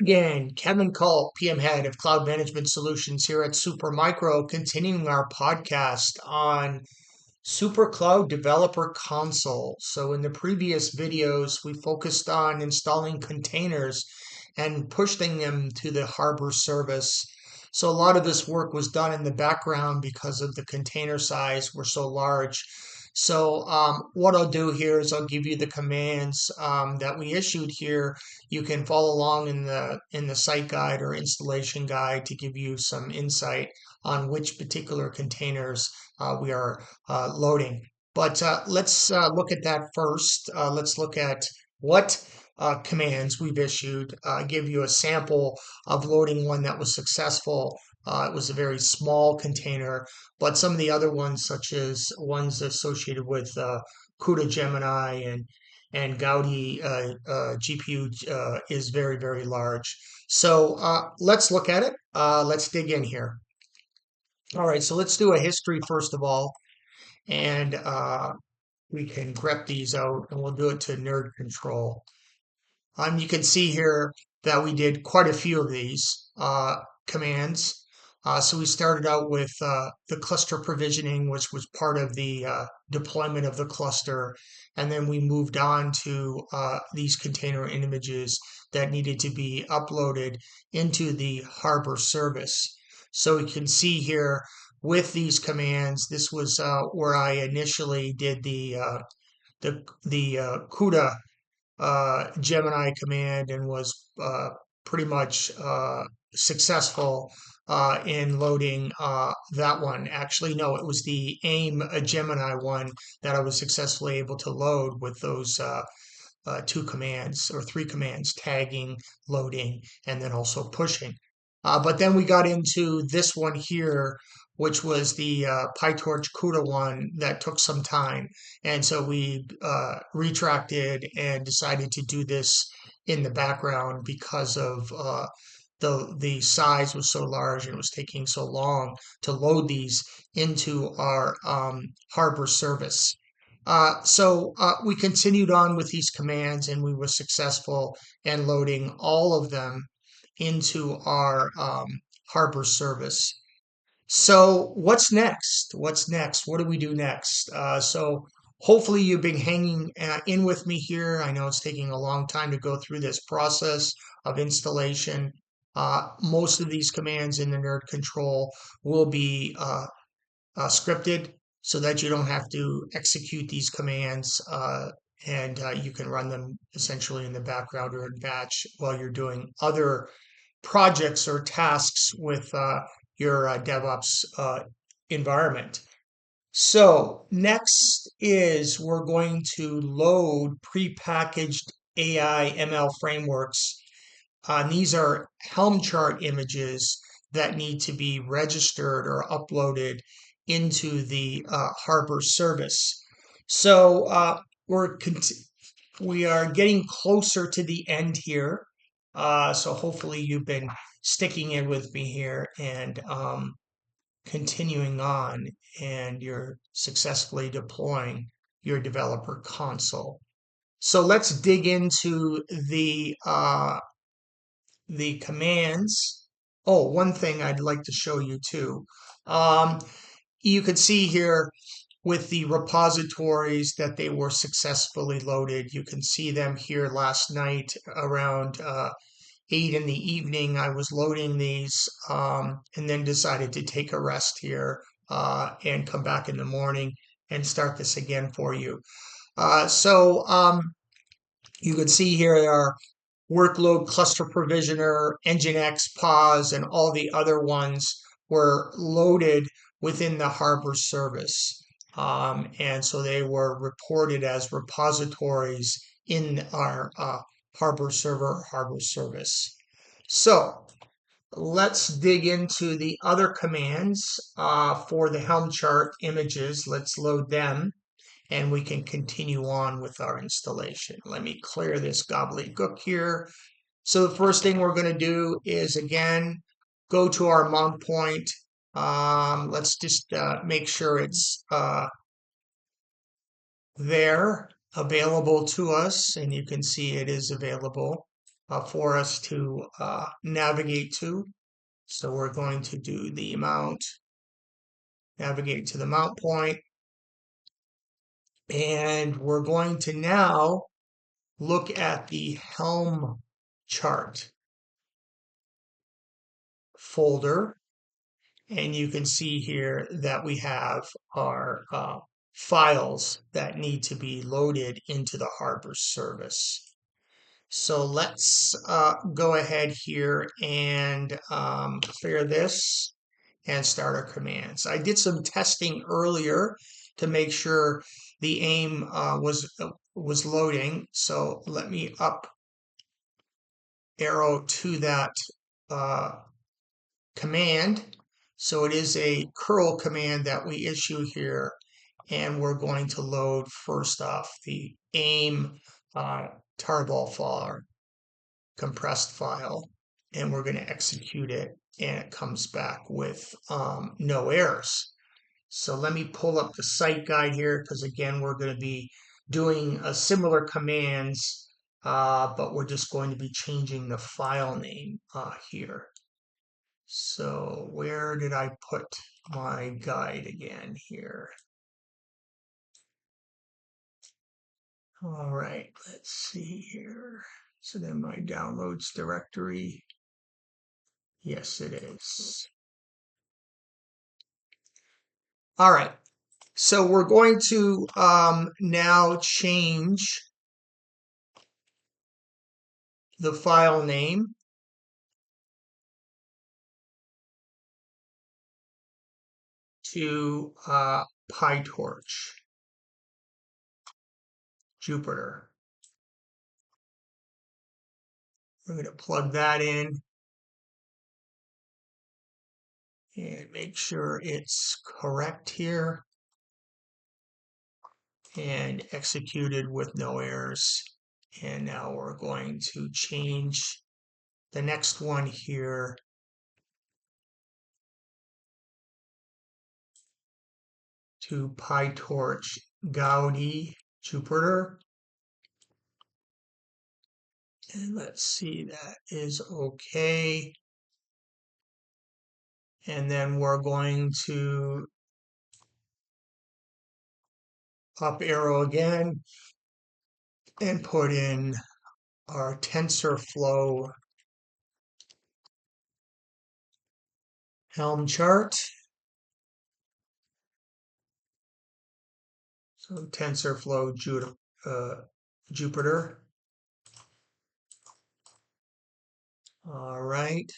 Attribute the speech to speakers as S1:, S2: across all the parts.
S1: Again, Kevin Culp, PM Head of Cloud Management Solutions here at Supermicro, continuing our podcast on Super Cloud Developer Console. So in the previous videos, we focused on installing containers and pushing them to the Harbor service. So a lot of this work was done in the background because of the container size were so large. So what I'll do here is I'll give you the commands that we issued here. You can follow along in the site guide or installation guide to give you some insight on which particular containers we are loading. But let's look at that first. Let's look at what commands we've issued. Give you a sample of loading one that was successful. It was a very small container, but some of the other ones, such as ones associated with CUDA Gemini and Gaudi GPU, is very, very large. So let's look at it. Let's dig in here. All right, so let's do a history first of all, and we can grep these out, and we'll do it to nerd control. You can see here that we did quite a few of these commands. So we started out with the cluster provisioning, which was part of the deployment of the cluster. And then we moved on to these container images that needed to be uploaded into the Harbor service. So we can see here with these commands, this was where I initially did the CUDA Gemini command and was pretty much successful in loading that one. Actually, no, it was the AIM Gemini one that I was successfully able to load with those two commands or three commands: tagging, loading, and then also pushing. But then we got into this one here, which was the PyTorch CUDA one that took some time. And so we retracted and decided to do this in the background because of the size was so large and it was taking so long to load these into our Harbor service. So we continued on with these commands and we were successful in loading all of them into our Harbor service. So what's next? What's next? What do we do next? So hopefully you've been hanging in with me here. I know it's taking a long time to go through this process of installation. Most of these commands in the nerd control will be scripted so that you don't have to execute these commands and you can run them essentially in the background or in batch while you're doing other projects or tasks with your DevOps environment. So next is we're going to load prepackaged AI ML frameworks. These are Helm-Chart images that need to be registered or uploaded into the Harbor service. So we are getting closer to the end here. So hopefully you've been sticking in with me here and continuing on, and you're successfully deploying your developer console. So let's dig into the commands. Oh, one thing I'd like to show you too. You can see here with the repositories that they were successfully loaded. You can see them here last night around 8 in the evening. I was loading these and then decided to take a rest here and come back in the morning and start this again for you. So you can see here our workload cluster provisioner, Nginx, pause, and all the other ones were loaded within the Harbor service. And so they were reported as repositories in our Harbor server, Harbor service. So let's dig into the other commands for the Helm-Chart images. Let's load them and we can continue on with our installation. Let me clear this gobbledygook here. So the first thing we're going to do is, again, go to our mount point. Let's just make sure it's there, available to us, and you can see it is available. for us to navigate to. So we're going to do the mount, navigate to the mount point, and we're going to now look at the Helm chart folder. And you can see here that we have our files that need to be loaded into the Harbor service. So let's go ahead here and clear this and start our commands. I did some testing earlier to make sure the AIM was loading. So let me up arrow to that command. So it is a curl command that we issue here, and we're going to load first off the AIM tarball file, compressed file, and we're going to execute it, and it comes back with no errors. So let me pull up the site guide here, because again, we're going to be doing similar commands, but we're just going to be changing the file name here. So where did I put my guide again here? All right, let's see here. Is it in my downloads directory? Yes, it is. All right, so we're going to now change the file name to PyTorch Jupyter. We're going to plug that in and make sure it's correct here and executed with no errors. And now we're going to change the next one here to PyTorch Gaudi Jupyter. And let's see, that is okay. And then we're going to up arrow again and put in our TensorFlow Helm-Chart. So TensorFlow Jupyter. All right.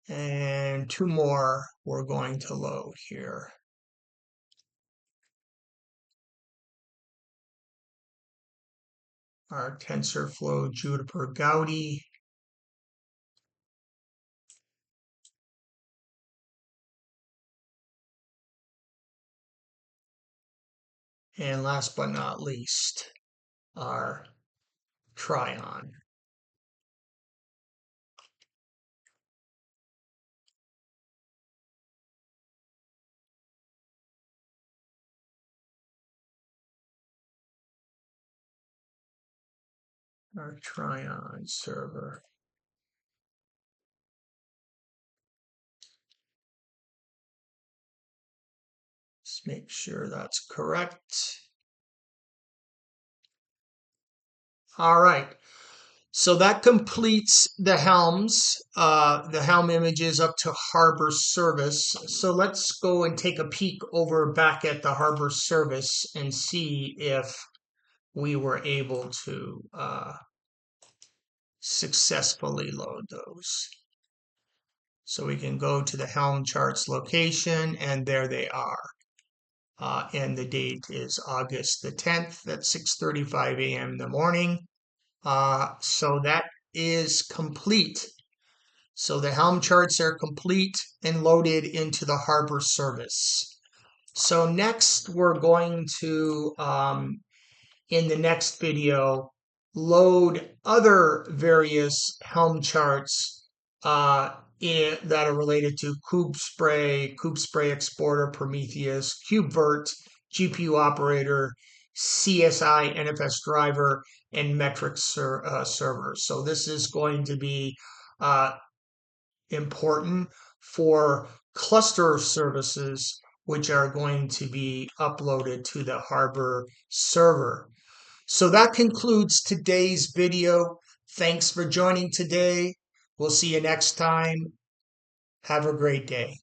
S1: And two more we're going to load here. Our TensorFlow Jupyter Gaudi. And last but not least, our Tryon. Our Tryon server. Let's make sure that's correct. All right. So that completes the Helms, the Helm images up to Harbor service. So let's go and take a peek over back at the Harbor service and see if we were able to successfully load those. So we can go to the Helm-Charts location, and there they are. And the date is August the 10th at 6:35 a.m. in the morning. So that is complete. So the Helm charts are complete and loaded into the Harbor service. So next we're going to, in the next video, load other various Helm charts that are related to Kube Spray Exporter, Prometheus, KubeVirt, GPU operator, CSI, NFS driver, and metric servers. So this is going to be uh, important for cluster services, which are going to be uploaded to the Harbor server. So that concludes today's video. Thanks for joining today. We'll see you next time. Have a great day.